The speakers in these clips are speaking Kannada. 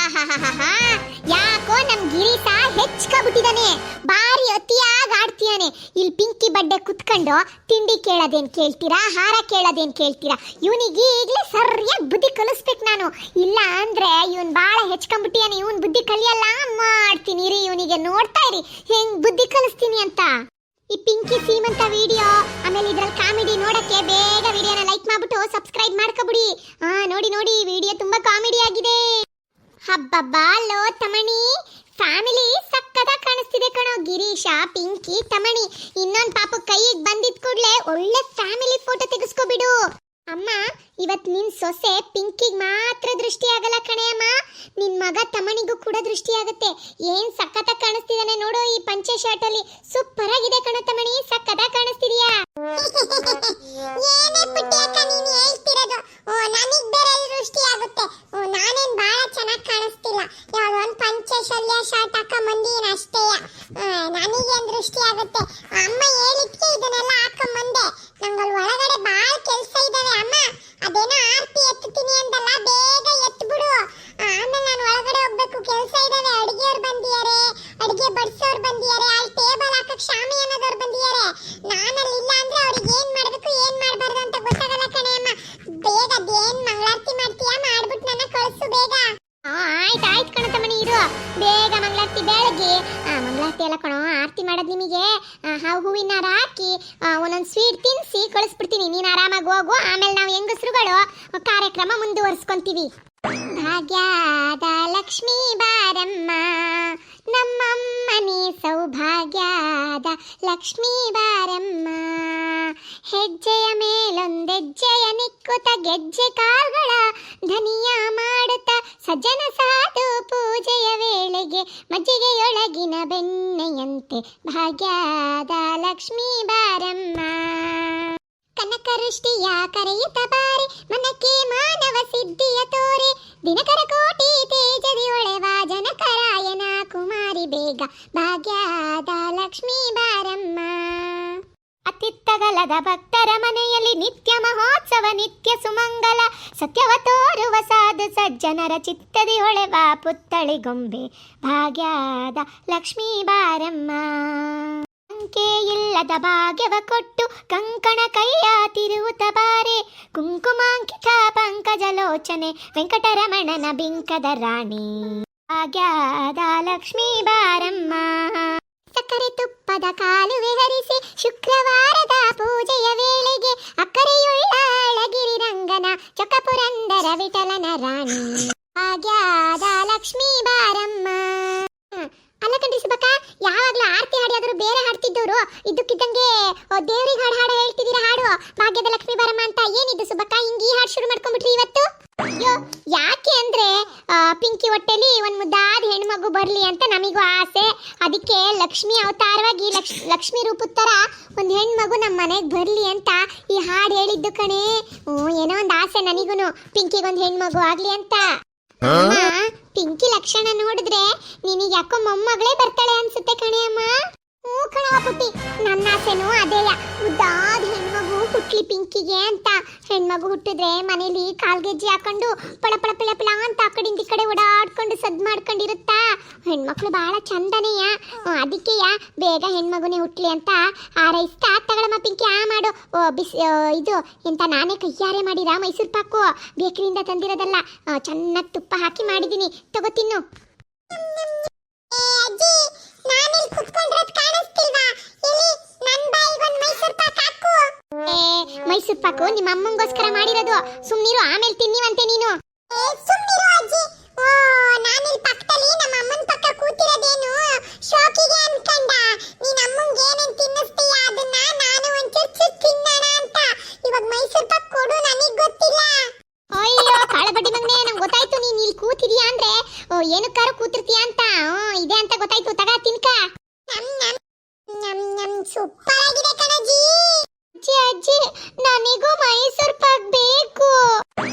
ಆಹಾಹಾಹಾ, ಯಾಕೋ ನಮ್ ಗಿರೀಶ ಹೆಚ್ಚ್ಕಬಿಟ್ಟಿದಾನೆ. ಬಾರಿ ಅತಿಯಾಗಿ ಆಡ್ತೀಯಾನೆ. ಇಲ್ಲಿ ಪಿಂಕಿ ಬಡ್ಡೆ ಕುತ್ಕೊಂಡು ತಿಂಡಿ ಕೇಳೋದೇನ್ ಕೇಳ್ತೀರಾ, ಹಾರ ಕೇಳೋದೇನ್ ಕೇಳ್ತೀರಾ? ಇವನಿಗೆ ಈಗಲೇ ಸರಿಯಾಗಿ ಬುದ್ಧಿ ಕಲಿಸ್ಬೇಕು ನಾನು. ಇಲ್ಲ ಅಂದ್ರೆ ಇವನ್ ಬಾಳ ಹೆಚ್ಕೊಂಡ್ಬಿಟ್ಟಿಯಾನೆ. ಇವನ್ ಬುದ್ಧಿ ಕಲಿಯಲ್ಲ, ಮಾಡ್ತೀನಿ ರೀ ಇವನಿಗೆ. ನೋಡ್ತಾ ಇರಿ ಹೆಂಗ್ ಬುದ್ಧಿ ಕಲಿಸ್ತೀನಿ ಅಂತ. ಈ ಪಿಂಕಿ ಸೀಮಂತ ವಿಡಿಯೋ ಆಮೇಲೆ ಇದ್ರಲ್ಲಿ ಕಾಮಿಡಿ ನೋಡಕ್ಕೆ ಬೇಗ ವಿಡಿಯೋನ ಲೈಕ್ ಮಾಡ್ಬಿಟ್ಟು ಸಬ್ಸ್ಕ್ರೈಬ್ ಮಾಡ್ಕೊಬಿಡಿ. ನೋಡಿ ನೋಡಿ, ವಿಡಿಯೋ ತುಂಬಾ ಕಾಮಿಡಿ ಆಗಿದೆ. ಹಬ್ಬಬ್ಬಾ ಲೋ ತಮಣಿ, ಫ್ಯಾಮಿಲಿ ಸಕ್ಕತ್ತಾಗಿ ಕಾಣಿಸ್ತಿದೆ ಕಣೋ. ಗಿರೀಶ, ಪಿಂಕಿ, ತಮಣಿ. ಇನ್ನೊಂದು ಪಾಪ ಕೈಗೆ ಬಂದಿದ್ ಕೂಡ್ಲೆ ಒಳ್ಳೆ ಫ್ಯಾಮಿಲಿ ಫೋಟೋ ತೆಗೆಸ್ಕೊಬಿಡು. ಅಮ್ಮ, ಇವತ್ ನಿನ್ ಸೊಸೆ ಪಿಂಕಿಗೆ ಮಾತ್ರ ದೃಷ್ಟಿ ಆಗಲ್ಲ ಕಣೆ ಅಮ್ಮ, ನಿನ್ ಮಗ ತಮಣಿಗೂ ಕೂಡ ದೃಷ್ಟಿ ಆಗುತ್ತೆ. ಏನ್ ಸಕ್ಕತ್ತಾಗಿ ಕಾಣಿಸ್ತಿದಾನೆ ನೋಡು ಈ ಪಂಚೆ ಶರ್ಟ್ ಅಲ್ಲಿ. ಸೂಪರ್ ಆಗಿದೆ ಕಣ ತಮಣಿ, ಸಕ್ಕತ್ತಾಗಿ ಕಾಣಿಸ್ತಿದ್ಯಾ. ಏನೇ ಪುಟ್ಟಿ ಅಕ್ಕ ನೀನು ಹೇಳ್ತಿರೋದು? ನನಗ್ ಬೇರೆ ದೃಷ್ಟಿ ಆಗುತ್ತೆ. ನಾನೇನ್ ಬಹಳ ಚೆನ್ನಾಗಿ ಕಾಣಿಸ್ತಿಲ್ಲ. ಯಾವ್ದೋ ಒಂದು ಪಂಚೆ ಶಲ್ಯ ಶರ್ಟ್ ಹಾಕ ಮಂದಿನ ಅಷ್ಟೇ. ನನಗೇನ್ ದೃಷ್ಟಿ ಆಗುತ್ತೆ? ಅಮ್ಮ ಹೇಳಿದ್ಕೆ ಇದನ್ನೆಲ್ಲ ಹಾಕೊಂಡ್ ಬಂದೆ. ನಂಗಲ್ಲಿ ಒಳಗಡೆ ಬಹಳ ಕೆಲಸ ಇದಾವೆ ಅಮ್ಮ. ಅದೇನೋ ಆರ್ತಿ ಎತ್ತುತ್ತೀನಿ ಅಂದಲ್ಲ, ಬೇಗ ಎತ್ಬಿಡು. ಆಮೇಲೆ ನಾನು ಒಳಗಡೆ ಹೋಗ್ಬೇಕು, ಕೆಲಸ ಇದಾವೆ. ಅಡಿಗೆಯವ್ರು ಬಂದಿದ್ದಾರೆ, ಅಡಿಗೆ ಬಡಿಸೋರು ಬಂದಿದ್ದಾರೆ, ಅಲ್ಲಿ ಟೇಬಲ್ ಹಾಕಕ್ ಶಾಮಿ ಅನ್ನೋದವ್ರು ಬಂದಿದ್ದಾರೆ. ನಾನಲ್ಲಿ ಇಲ್ಲ ಅಂದ್ರೆ ಅವ್ರಿಗೆ ಏನ್ ಮಾಡ್ಬೇಕು ಏನ್ ಮಾಡ್ಬಾರ್ದು ಅಂತ ಗೊತ್ತಾಗಲ್ಲ ಕಣೆ ಅಮ್ಮ. ಬೇಗ ಅದೇನ್ ಮಂಗಳಾರತಿ ಮಾಡ್ತೀಯಾ, ಮಾಡ್ಬಿಟ್ಟು ನನ್ನ ಕಳಿಸು ಬೇಗ. ಆಯ್ತು ಆಯ್ತು ಕಣ ತಮ್ಮನಿ, ಇರು. ಬೇಗ ಮಂಗಳಾರತಿ ಬೆಳಗ್ಗೆ. ಮಂಗಳಾರತಿ ಎಲ್ಲ ಕಣೋ, ಆರತಿ ಮಾಡೋದು ನಿಮಗೆ. ಹೂವಿನ ಹಾರ ಹಾಕಿ ಒಂದೊಂದು ಸ್ವೀಟ್ ತಿನ್ನಿಸಿ ಕಳಿಸ್ಬಿಡ್ತೀನಿ. ನೀನು ಆರಾಮಾಗಿ ಹೋಗು. ಆಮೇಲೆ ನಾವು ಹೆಂಗಸ್ರುಗಳು ಕಾರ್ಯಕ್ರಮ ಮುಂದುವರ್ಸ್ಕೊಂತೀವಿ. ಭಾಗ್ಯದ ಲಕ್ಷ್ಮೀ ಬಾರಮ್ಮ, ನಮ್ಮಮ್ಮನೇ ಸೌಭಾಗ್ಯದ ಲಕ್ಷ್ಮೀ ಬಾರಮ್ಮ. ಹೆಜ್ಜೆಯ ಮೇಲೊಂದೆಜ್ಜೆಯ ನಿಕ್ಕುತ್ತ ಗೆಜ್ಜೆ ಕಾಲ್ಗಳ ಧನಿಯ ಮಾಡುತ್ತ ಸಜ್ಜನ ಸಾಧು ಪೂಜೆಯ ವೇಳೆಗೆ ಮಜ್ಜಿಗೆಯೊಳಗಿನ ಬೆಣ್ಣೆಯಂತೆ ಭಾಗ್ಯದ ಲಕ್ಷ್ಮೀ ಬಾರಮ್ಮ. ಕನಕವೃಷ್ಟಿಯ ಕರೆಯುತ್ತ ಬಾರೆ, ಮನಕ್ಕೆ ಮಾನವ ಸಿದ್ಧಿಯ ತೋರೆ. ದಿನಕರ ಕೋಟಿ ತೇಜದಿ ಹೊಳೆವ ಜನಕರಾಯನ ಕುಮಾರಿ ಬೇಗ ಭಾಗ್ಯದ ಲಕ್ಷ್ಮೀ ಬಾರಮ್ಮ. ಅತಿತ್ತಗಲದ ಭಕ್ತರ ಮನೆಯಲ್ಲಿ ನಿತ್ಯ ಮಹೋತ್ಸವ, ನಿತ್ಯ ಸುಮಂಗಲ. ಸತ್ಯವ ತೋರುವ ಸಾಧು ಸಜ್ಜನರ ಚಿತ್ತದಿ ಹೊಳೆವ ಪುತ್ತಳಿ ಗೊಂಬೆ ಭಾಗ್ಯದ ಲಕ್ಷ್ಮೀ ಬಾರಮ್ಮ. ಅಂಕೆ ಇಲ್ಲದ ಭಾಗ್ಯವ ಕೊಟ್ಟು ಕಂಕಣ ಕೈಯ ತಿರುವುತ ಬಾರೆ. ಕುಂಕುಮಾಂಕಿತ ಪಂಕಜಲೋಚನೆ ವೆಂಕಟರಮಣನ ಬಿಂಕದ ರಾಣಿ ಭಾಗ್ಯದ ಲಕ್ಷ್ಮೀ ಬಾರಮ್ಮ. ಸಕ್ಕರೆ ತುಪ್ಪದ ಕಾಲುವೆ ಹರಿಸಿ ಶುಕ್ರವಾರದ ಪೂಜೆಯ ವೇಳೆಗೆ ಅಕ್ಕರೆಯುಳ್ಳ ಅಳಗಿರಿ ರಂಗನ ಚೊಕ್ಕಪುರಂದರ ವಿಠಲನ ರಾಣಿ ಭಾಗ್ಯದ ಲಕ್ಷ್ಮೀ ಬಾರಮ್ಮ. ಅಲ್ಲ ಕಣ್ರಿ ಸುಬ್ಬಕ್ಕ, ಯಾವಾಗ್ಲೂ ಆರತಿ ಹಾಡಿಯಾದ್ರು ಬೇರೆ ಹಾಡ್ತಿದ್ದವರು ಇದ್ದಕ್ಕಿದ್ದಂಗೆ ದೇವ್ರಿಗೆ ಹಾಡು ಹಾಡು ಹೇಳ್ತಿದ್ದೀರಾ. ಹಾಡು ಭಾಗ್ಯದ ಲಕ್ಷ್ಮೀ ಬಾರಮ್ಮ ಅಂತ. ಏನಿದ್ದು ಸುಬ್ಬಕ್ಕ ಹಿಂಗೆ ಈ ಹಾಡು ಶುರು ಮಾಡ್ಕೊಂಡ್ಬಿಟ್ರಿ ಇವತ್ತು? ಅಯ್ಯೋ, ಯಾಕೆ ಅಂದ್ರೆ ಪಿಂಕಿ ಹೊಟ್ಟೆಲಿ ಒಂದ್ ಮುದ್ದಾದ ಹೆಣ್ಮಗು ಬರ್ಲಿ ಅಂತ ನಮಿಗೂ ಆಸೆ. ಅದಕ್ಕೆ ಲಕ್ಷ್ಮಿ ಅವತಾರವಾಗಿ ಲಕ್ಷ್ಮಿ ರೂಪದ ತರ ಒಂದ್ ಹೆಣ್ಮಗು ನಮ್ಮ ಮನೆಗೆ ಬರ್ಲಿ ಅಂತ ಈ ಹಾಡು ಹೇಳಿದ್ದು ಕಣೆ. ಏನೋ ಒಂದ್ ಆಸೆ ನನಗೂನು, ಪಿಂಕಿಗೊಂದ್ ಹೆಣ್ಮಗು ಆಗ್ಲಿ ಅಂತ. ಅಮ್ಮ, ಪಿಂಕಿ ಲಕ್ಷಣ ನೋಡಿದ್ರೆ ನಿನಗೆ ಯಾಕೋ ಮೊಮ್ಮಗಳೇ ಬರ್ತಾಳೆ ಅನ್ಸುತ್ತೆ ಕಣೆ ಅಮ್ಮ. ಹ್ಞೂ ಕಣವ ಪುಟ್ಟಿ, ನನ್ನ ಆಸೆನೂ ಅದೇಯ. ಮುದ್ದಾದ ಹೆಣ್ಮಗು ಹುಟ್ಲಿ ಪಿಂಕಿಗೆ ಅಂತ. ಹೆಣ್ಮಗು ಹುಟ್ಟಿದ್ರೆ ಮನೇಲಿ ಕಾಲ್ಗೆಜ್ಜೆ ಹಾಕೊಂಡು ಪಳ ಪಳ ಪಳ ಪಳ ಅಂತ ಆ ಕಡೆಯಿಂದ ಈ ಕಡೆ ಓಡಾಡ್ಕೊಂಡು ಸದ್ ಮಾಡ್ಕೊಂಡಿರುತ್ತಾ. ಹೆಣ್ಮಕ್ಳು ಬಹಳ ಚಂದನೆಯ. ಅದಕ್ಕೆಯ ಬೇಗ ಹೆಣ್ಮಗುನೇ ಹುಟ್ಲಿ ಅಂತ ಹಾರೈಸ್ತಾ. ತಗೊಳಮ್ಮ ಪಿಂಕಿ, ಮಾಡು. ಇದು ಎಂತ ನಾನೇ ಕೈಯಾರೆ ಮಾಡಿರ ಮೈಸೂರು ಪಾಕು, ಬೇಕರಿಯಿಂದ ತಂದಿರೋದಲ್ಲ. ಚೆನ್ನಾಗಿ ತುಪ್ಪ ಹಾಕಿ ಮಾಡಿದ್ದೀನಿ, ತಗೋ ತಿನ್ನು. ಮೈಸೂರು ಪಾಕು ನಿಮ್ಮ ಅಮ್ಮಂಗೋಸ್ಕರ ಮಾಡಿರೋದು. ಸುಮ್ನಿರು, ಆಮೇಲೆ ತಿನ್ನಿವಂತೆ ನೀನು. ಸುಮ್ನಿರು ಅಜ್ಜಿ. ನಾನಿಲ್ಲಿ ಪಕ್ಕದಲ್ಲಿ ನಮ್ಮ ಅಮ್ಮನ ಪಕ್ಕ ಕೂತಿರೋದೇನು ಶೋಕಿಗೆ ಅನ್ಕಂಡ. ನೀನ್ ಅಮ್ಮಂಗೆ ಏನೇನ್ ತಿನ್ನಿಸ್ತೀಯ ಅದನ್ನ ನಾನು ಒಂಚೂರು ತಿನ್ನೋಣ ಅಂತ. ಇವಾಗ ಮೈಸೂರು ಪಾಕ್ ಕೊಡು, ನನಗ್ ಗೊತ್ತಿಲ್ಲ. ಅಯ್ಯೋ ಕಾಳಬಡ್ಡಿ ಮಗನೇ, ನಂಗೆ ಗೊತ್ತಾಯ್ತು ನೀನ್ ಇಲ್ಲಿ ಕೂತಿದೀಯಾ ಅಂದ್ರೆ ಏನಕ್ಕಾರು ಕೂತಿರ್ತೀಯ ಅಂತ. ಇದೆ ಅಂತ ಗೊತ್ತಾಯ್ತು, ತಗ ತಿನ್ಕ. ಸೂಪರ್ ಆಗಿದೆ ಕಣಜ್ಜಿ. ಅಜ್ಜಿ ಅಜ್ಜಿ, ನನಗೂ ಮೈಸೂರು ಪಾಕ್ ಬೇಕು.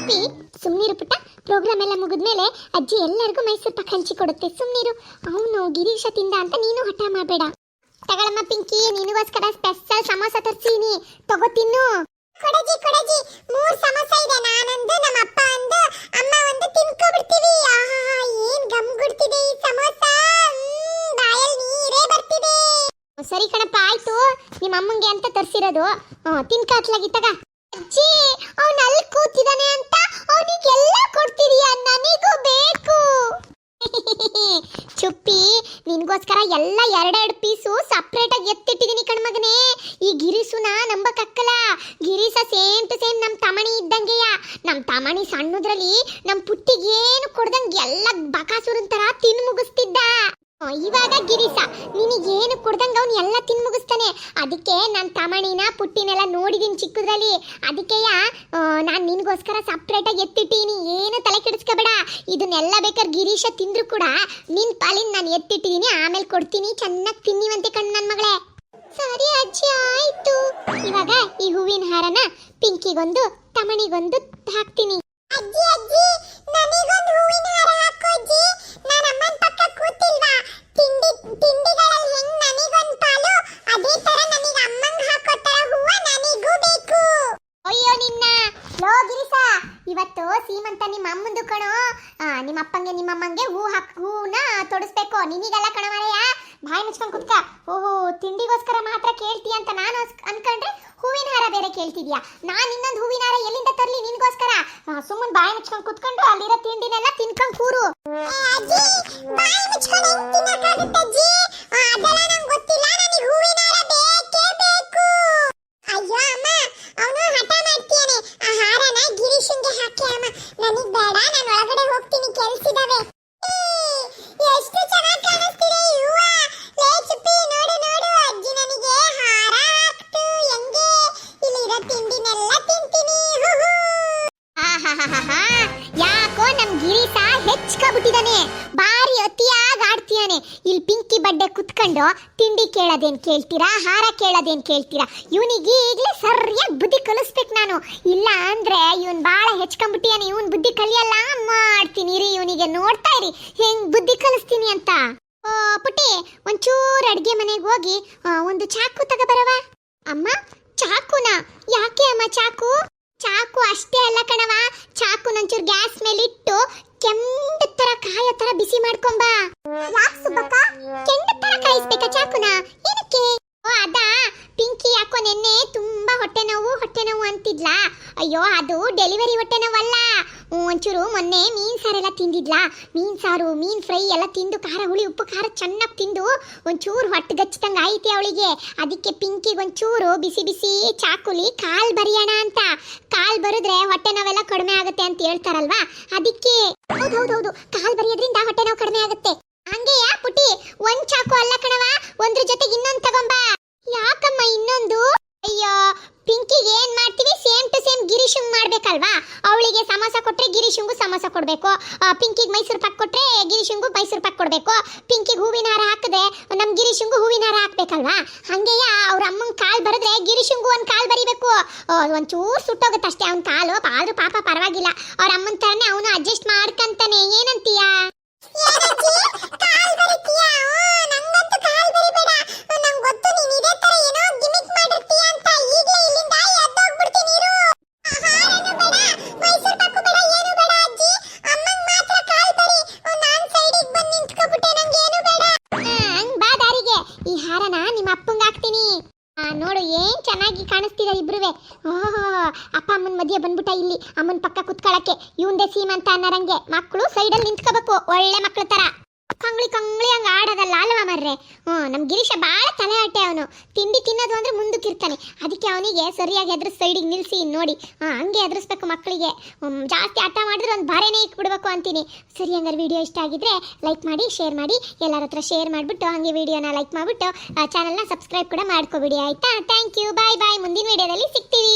ಸುಮ್ನಿರು ಪುಟ್ಟ, ಪ್ರೋಗ್ರಾಮ್ ಎಲ್ಲ ಮುಗಿದ್ಮೇಲೆ ಅಜ್ಜಿ ಎಲ್ಲರಿಗೂ ಮೈಸೂರು ಪಾಕ್ ಹಂಚಿ ಕೊಡುತ್ತೆ. ಸುಮ್ನಿರು. ಅವನು ಗಿರೀಶ ತಿಂದ ಅಂತ ನೀನು ಹಠ ಮಾಡಬೇಡ. ತಗೊಳಮ್ಮ ಪಿಂಕಿ, ನಿನಗೋಸ್ಕರ ಸ್ಪೆಷಲ್ ಸಮೋಸ ತರ್ಸೀನಿ, ತಗೋ ತಿನ್ನು. ಕೊಡಜಿ ಕೊಡಜಿ, 3 ಸಮೋಸ ಇದೆ. ನಾನೊಂದು, ನಮ್ಮ ಅಪ್ಪ ಒಂದು, ಅಮ್ಮ ಒಂದು ತಿನ್ಕೊ ಬಿಡ್ತೀವಿ. ಏನ್ ಹೇಳೋದು. ತಿನ್ಕಾತ್ಲಾಗಿ ತಗ. ಅಜ್ಜಿ ಅವನು ಅಲ್ಲಿ ಕೂತಿದ್ದಾನೆ ಅಂತ ಅವನಿಗೆಲ್ಲ ಕೊಡ್ತಿದೀಯ, ನನಗೂ ಬೇಕು. ಚುಪ್ಪಿ, ನಿನ್ಗೋಸ್ಕರ ಎಲ್ಲ ಎರಡೆರಡು ಪೀಸು ಸಪ್ರೇಟ್ ಆಗಿ ಎತ್ತಿಟ್ಟಿದೀನಿ ಕಣ್ಮಗನೇ. ಈ ಗಿರಿಸುನ ನಂಬಕಕ್ಕಲ್ಲ, ಗಿರಿಸ ಸೇಮ್ ಟು ಸೇಮ್ ನಮ್ ತಮಣಿ ಇದ್ದಂಗೆಯ. ನಮ್ ತಮಣಿ ಸಣ್ಣದ್ರಲ್ಲಿ ನಮ್ ಪುಟ್ಟಿಗೆ ಏನು ಕೊಡ್ದಂಗೆ ಎಲ್ಲ ಬಕಾಸುರನ್ ತರ ತಿನ್ ಮುಗಿಸ್ತಿದ್ದ. ಇವಾಗ ಗಿರೀಶ ನಿನಗೇನು ಕೊಡ್ದಂಗ ಅವ್ನು ಎಲ್ಲ ತಿನ್ ಮುಗಿಸ್ತಾನೆ. ಅದಕ್ಕೆ ನಾನು ತಮಣಿನ ಪುಟ್ಟಿನೆಲ್ಲ ನೋಡಿದೀನಿ ಚಿಕ್ಕದ್ರಲ್ಲಿ. ಅದಕ್ಕೆಯ ನಾನು ನಿನ್ಗೋಸ್ಕರ ಸಪ್ರೇಟ್ ಆಗಿ ಎತ್ತಿಟ್ಟೀನಿ. ಏನು ತಲೆ ಕೆಡಿಸ್ಕೋಬೇಡ. ಇದನ್ನೆಲ್ಲ ಬೇಕಾದ್ರೆ ಗಿರೀಶ ತಿಂದ್ರು ಕೂಡ ನಿನ್ ಪಾಲಿನ ನಾನು ಎತ್ತಿಟ್ಟಿದೀನಿ, ಆಮೇಲೆ ಕೊಡ್ತೀನಿ. ಚೆನ್ನಾಗಿ ತಿನ್ನಿವಂತೆ ಕಣ್ಣು ನನ್ನ ಮಗಳೇ. ಸರಿ ಅಜ್ಜಿ, ಆಯ್ತು. ಇವಾಗ ಈ ಹೂವಿನ ಹಾರನ ಪಿಂಕಿಗೊಂದು ತಮಣಿಗೊಂದು ಹಾಕ್ತೀನಿ. ಅಜ್ಜಿ ಅಜ್ಜಿ, ನನಗೊಂದು ಹೂವಿನ ಹಾರ ಹಾಕು ಅಜ್ಜಿ. ನಾನು ಅಮ್ಮನ ಪಕ್ಕ ಕೂತಿಲ್ವಾ? ತಿಂಡಿಗಳಲ್ಲಿ ಹೆಂಗ್ ನನಗೊಂದು ಪಾಲು, ಅದೇ ತರ ನನಗೆ ಅಮ್ಮಂಗೆ ಹಾಕೋ ತರ ಹೂವ ನನಗೂ ಬೇಕು. ಅಯ್ಯೋ ನಿನ್ನ ಲೋ ಗಿರಿಸ, ಇವತ್ತು ಸೀಮಂತ ನಿಮ್ಮ ಅಮ್ಮಂದು ಕಣೋ. ನಿಮ್ಮ ಅಪ್ಪಂಗೆ ನಿಮ್ಮ ಅಮ್ಮಂಗೆ ಹೂನ ತೊಡಿಸ್ಬೇಕು. ನಿನಗೆಲ್ಲ ಕಣ ಮಾರಯ್ಯ, ಬಾಯಿ ಮುಚ್ಕೊಂಡು ಕುತ್ಕ. ಓಹೋ, ತಿಂಡಿಗೋಸ್ಕರ ಮಾತ್ರ ಕೇಳ್ತೀಯ ಅಂತ ನಾನು ಅನ್ಕೊಂಡ್ರೆ ಹೂವಿನ ಹಾರ ಬೇರೆ ಕೇಳ್ತಿದ್ಯಾ. ನಾನು ಇನ್ನೊಂದು ಹೂವಿನ ಹಾರ ಎಲ್ಲಿಂದ ತರ್ಲಿ ನಿನ್ಗೋಸ್ಕರ? ಸುಮ್ಮನೆ ಬಾಯಿ ಮುಚ್ಕೊಂಡು ಕುತ್ಕೊಂಡು ಅಲ್ಲಿರೋ ತಿಂಡಿನೆಲ್ಲ ತಿನ್ಕೊಂಡು ಕೂರು. ಯಾಕೋ ನಮ್ ಗಿರೀಶ ಹೆಚ್ಚಿಬಿಟ್ಟಿದಾನೆ, ಬಾರಿ ಅತಿಯಾಗಿ ಆಡ್ತೀಯಾನೆ. ಇಲ್ಲಿ ಪಿಂಕಿ ಬಡ್ಡೆ ಕುತ್ಕೊಂಡು ತಿಂಡಿ ಕೇಳೋದೇನ್ ಕೇಳ್ತೀರಾ, ಹಾರ ಕೇಳೋದೇನ್ ಕೇಳ್ತೀರಾ? ಇವನಿಗೆ ಈಗಲೇ ಸರಿಯಾಗಿ ಬುದ್ಧಿ ಕಲಿಸ್ಬೇಕು ನಾನು. ಇಲ್ಲ ಅಂದ್ರೆ ಇವನ್ ಬಾಳ ಹೆಚ್ಕೊಂಡ್ಬಿಟ್ಟಿಯಾನೆ. ಇವನ್ ಬುದ್ಧಿ ಕಲಿಯಲ್ಲ, ಮಾಡ್ತೀನಿ ರೀ ಇವನಿಗೆ. ನೋಡ್ತಾ ಇರಿ ಹೆಂಗ್ ಬುದ್ಧಿ ಕಲಿಸ್ತೀನಿ ಅಂತ. ಪುಟ್ಟಿ, ಒಂಚೂರು ಅಡ್ಗೆ ಮನೆಗೆ ಹೋಗಿ ಒಂದು ಚಾಕು ತಗೋಬರವ. ಅಮ್ಮ, ಚಾಕುನ? ಯಾಕೆ ಅಮ್ಮ ಚಾಕು? ಚಾಕು ಅಷ್ಟೇ ಅಲ್ಲ ಕಣವ, ಚಾಕು ಒಂಚೂರು ಗ್ಯಾಸ್ ಮೇಲೆ ಇಟ್ಟು ಕೆಂಡ ತರ ಕಾಯ ತರ ಬಿಸಿ ಮಾಡ್ಕೊಂಬ. ಯಾಕೆ ಸುಬ್ಬಕ್ಕ ಕೆಂಡ ತರ ಕಾಯಿಸ್ಬೇಕಾ ಚಾಕುನ? ಏನಕ್ಕೆ? ಅದಾ, ಪಿಂಕಿ ಯಾಕೋ ನೆನ್ನೆ ತುಂಬಾ ಹೊಟ್ಟೆ ನೋವು ಅಂತಿದ್ಲಾ. ಅಯ್ಯೋ, ಅದು ಡೆಲಿವರಿ ಹೊಟ್ಟೆ ನೋವಲ್ಲ. ಒಂಚೂರು ಮೊನ್ನೆ ಮೀನ್ ಸಾರೆಲ್ಲ ತಿಂದಿದ್ಲಾ. ಮೀನ್ ಸಾರು, ಮೀನ್ ಫ್ರೈ ಎಲ್ಲ ತಿಂದು ಖಾರ ಹುಳಿ ಉಪ್ಪು ಖಾರ ಚೆನ್ನಾಗಿ ತಿಂದು ಒಂಚೂರು ಹೊಟ್ಟೆ ಗಚ್ಚದಂಗ ಐತಿ ಅವಳಿಗೆ. ಅದಕ್ಕೆ ಪಿಂಕಿಗೆ ಒಂಚೂರು ಬಿಸಿ ಬಿಸಿ ಚಾಕುಲಿ ಕಾಲ್ ಬರಿಯೋಣ ಅಂತ. ಕಾಲ್ ಬರಿದ್ರೆ ಹೊಟ್ಟೆ ನೋವೆಲ್ಲ ಕಡಿಮೆ ಆಗುತ್ತೆ ಅಂತ ಹೇಳ್ತಾರಲ್ವಾ, ಅದಕ್ಕೆ. ಹೌದೌದೌದು, ಕಾಲ್ ಬರೆಯೋದ್ರಿಂದ ಹೊಟ್ಟೆ ನೋವು ಕಡಿಮೆ ಆಗುತ್ತೆ. ಹಂಗೆಯಾ ಪುಟಿ? ಒಂದ್ ಚಾಕು ಅಲ್ಲ ಕಣವ, ಒಂದ್ರ ಜೊತೆಗೆ ಇನ್ನೊಂದು ತಗೊಂಬ. ಯಾಕಮ್ಮ ಇನ್ನೊಂದು? ಅಯ್ಯೋ, ಪಿಂಕಿಗೆ ಏನ್ ಮಾಡ್ತೀವಿ, ಸೇಮ್ ಟು ಸೇಮ್ ಗಿರೀಶಂಗ್ ಮಾಡ್ಬೇಕಲ್ವಾ? ಅವಳಿಗೆ ಸಮೋಸ ಕೊಟ್ರೆ ಗಿರೀಶಂಗೂ ಸಮೋಸ ಕೊಡ್ಬೇಕು, ಪಿಂಕಿಗೆ ಮೈಸೂರು ಪಾಕ್ ಕೊಟ್ರೆ ಗಿರೀಶಂಗೂ ಮೈಸೂರು ಪಾಕ್ ಕೊಡ್ಬೇಕು, ಪಿಂಕಿಗೆ ಹೂವಿನ ಹಾರ ಹಾಕಿದ್ರೆ ನಮ್ ಗಿರೀಶಂಗೂ ಹೂವಿನ ಹಾರ ಹಾಕ್ಬೇಕಲ್ವಾ? ಹಂಗೆಯ ಅವ್ರ ಅಮ್ಮಂಗ್ ಕಾಲ್ ಬರದ್ರೆ ಗಿರೀಶಂಗೂ ಒಂದ್ ಕಾಲ್ ಬರಿಬೇಕು. ಒಂಚೂರು ಸುಟ್ಟೋಗುತ್ತೆ ಅಷ್ಟೇ ಅವ್ನ ಕಾಲು. ಆದ್ರೂ ಪಾಪ ಪರವಾಗಿಲ್ಲ, ಅವ್ರ ಅಮ್ಮನ ತರನೇ ಅವನು ಅಡ್ಜಸ್ಟ್ ಮಾಡ್ಕಂತಾನೆ. ಏನಂತೀಯ? ನೋಡು ಏನ್ ಚೆನ್ನಾಗಿ ಕಾಣಿಸ್ತಿದೆ ಇಬ್ರುವೆ. ಅಪ್ಪ ಅಮ್ಮನ ಮಧ್ಯೆ ಬಂದ್ಬಿಟ್ಟ ಇಲ್ಲಿ ಅಮ್ಮನ ಪಕ್ಕ ಕುತ್ಕೊಳ್ಳಕ್ಕೆ. ಇವಂದೇ ಸೀಮಂತ ಅನ್ನರಂಗೆ ಮಕ್ಕಳು ಸೈಡಲ್ಲಿ ನಿಂತ್ಕೋಬೇಕು, ಒಳ್ಳೆ ಮಕ್ಳ ತರ. ಕಂಗ್ಳಿ ಹಂಗ ಆಡೋದಲ್ಲ ಅಲ್ವಾ ಮರ್ರೆ? ನಮ್ ಗಿರೀಶ ಬಾಳ ತಲೆ ಆಟೆ. ಅವನು ತಿಂಡಿ ತಿನ್ನೋದು ಅಂದ್ರೆ ಮುಂದಕ್ಕಿರ್ತಾನೆ. ಅದಕ್ಕೆ ಅವನಿಗೆ ಸರಿಯಾಗಿ ಎದ್ರ ಸೈಡಿಗೆ ನಿಲ್ಸಿ ನೋಡಿ, ಹಂಗೆ ಎದುರಿಸ್ಬೇಕು ಮಕ್ಕಳಿಗೆ. ಜಾಸ್ತಿ ಆಟ ಮಾಡಿದ್ರೆ ಒಂದು ಬಾರೇನೆ ಇಟ್ಬಿಡ್ಬೇಕು ಅಂತೀನಿ. ಸರಿ, ಹಂಗಾರೆ ವಿಡಿಯೋ ಇಷ್ಟ ಆಗಿದ್ರೆ ಲೈಕ್ ಮಾಡಿ, ಶೇರ್ ಮಾಡಿ, ಎಲ್ಲರ ಹತ್ರ ಶೇರ್ ಮಾಡಿಬಿಟ್ಟು ಹಂಗೆ ವಿಡಿಯೋನ ಲೈಕ್ ಮಾಡಿಬಿಟ್ಟು ಚಾನಲ್ನ ಸಬ್ಸ್ಕ್ರೈಬ್ ಕೂಡ ಮಾಡ್ಕೊಬಿಡಿ, ಆಯ್ತಾ? ಥ್ಯಾಂಕ್ ಯು, ಬಾಯ್ ಬಾಯ್. ಮುಂದಿನ ವಿಡಿಯೋದಲ್ಲಿ ಸಿಗ್ತೀವಿ.